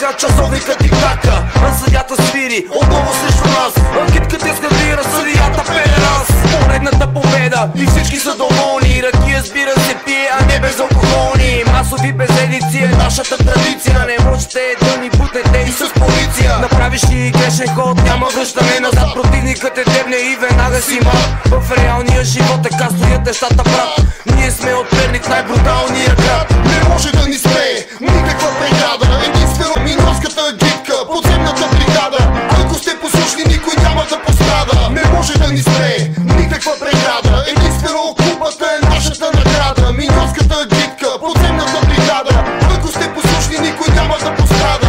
чака, часовника тик-така, а съдята свири отново срещу нас. Китката ескалира, съдията педеранс. Поредната победа и всички са доволни. Ракия сбира се пие, а не безалкохолни. Масови безедици е нашата традиция. Не можете да ни бутнете и с полиция. Направиш ли грешен ход, няма връщане назад. Противникът е дебне и веднага си мат. В реалния живот така стоят нещата, брат. Ние сме от Перник, най-бруталния град. Не може да ни спре никаква преграда. Единствено минорската агитка, подземната бригада. Ако сте послушни, никой няма да пострада. Не може да ни спре никаква преграда. Единствено купата е нашата награда. Минорската агитка, подземната бригада. Ако сте послушни, никой няма да пострада.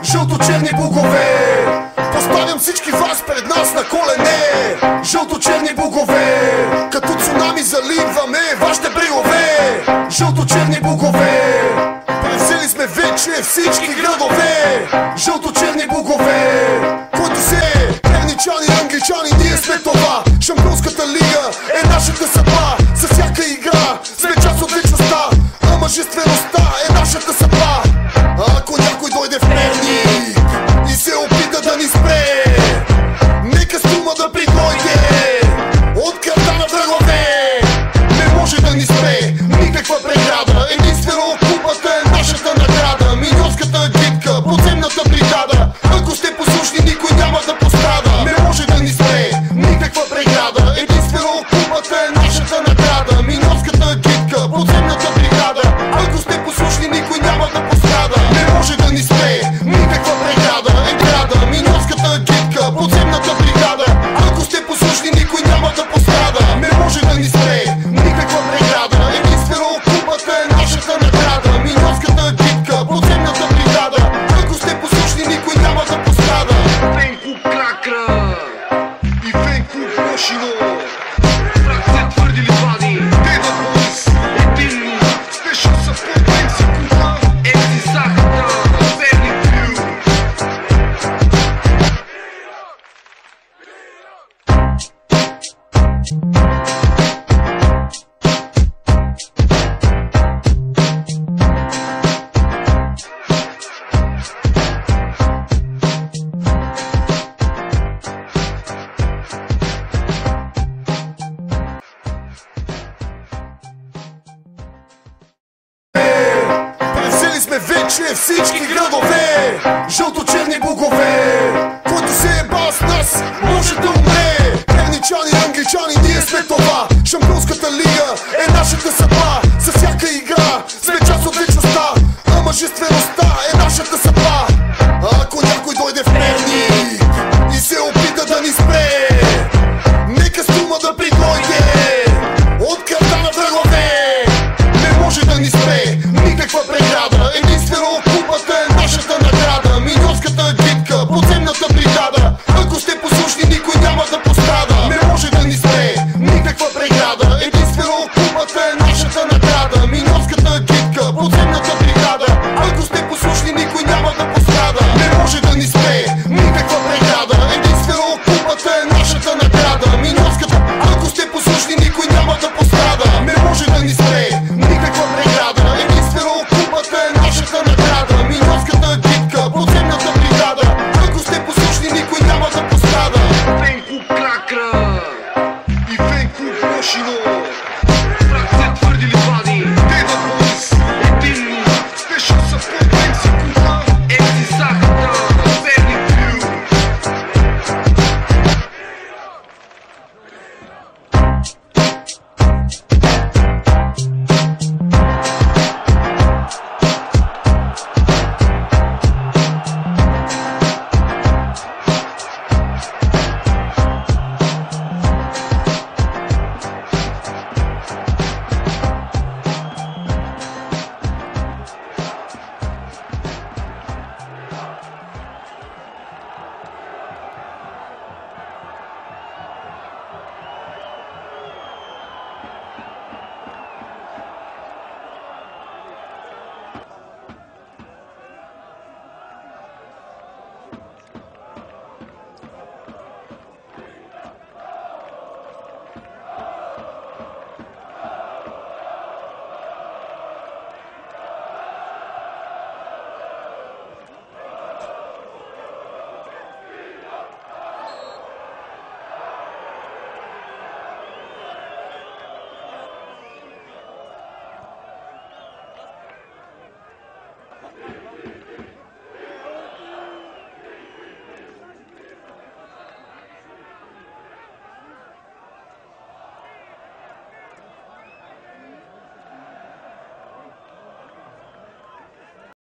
Жълто-черни богове, поставям всички вас пред нас на колене. Жълто-черни богове, като цунами заливаме вашите брегове. Жълто-черни богове, превзели сме вече всички градове. Жълто-черни богове, който се перничани, англичани, ние сме това. Шампионската лига е нашата съдба. За всяка игра сме част от вечността, а мъжествеността е нашата съдба. Ако някой дойде в Перник и се опита да ни спре, нека стума да придойде от кръвта на врагове. Не може да ни спре никаква преграда. Единствено купата е нашата награда. Миньорската агитка, подземната бригада. Ако сте послушни, никой няма да пострада. Не може да ни спре никаква преграда. Единствено купата е нашата награда. Миньорската агитка, подземната бригада. Ако сте послушни, никой няма да пострада. Не може да ни спре никаква преграда. Ентрада, миньорската агитка, подземната бригада. Ако сте послушни, никой няма да пострада. Не може да ни спре никаква преграда. Единствено купата е нашата награда. Миньорската агитка, подземната бригада. Ако сте послушни, никой няма да пострада. Фен клуб Кракра И Фен клуб Мошино. Фракция твърди ли вади? Деда Бойс, Единни спешъл съпорт, MC Куха. Еми Захата, Перник Блю. Превзели сме вече всички градове. Жълто-черни богове, който се еба с нас, може да умре. Перничани, англичани, ние сме това. Шампионската лига е нашата съдба.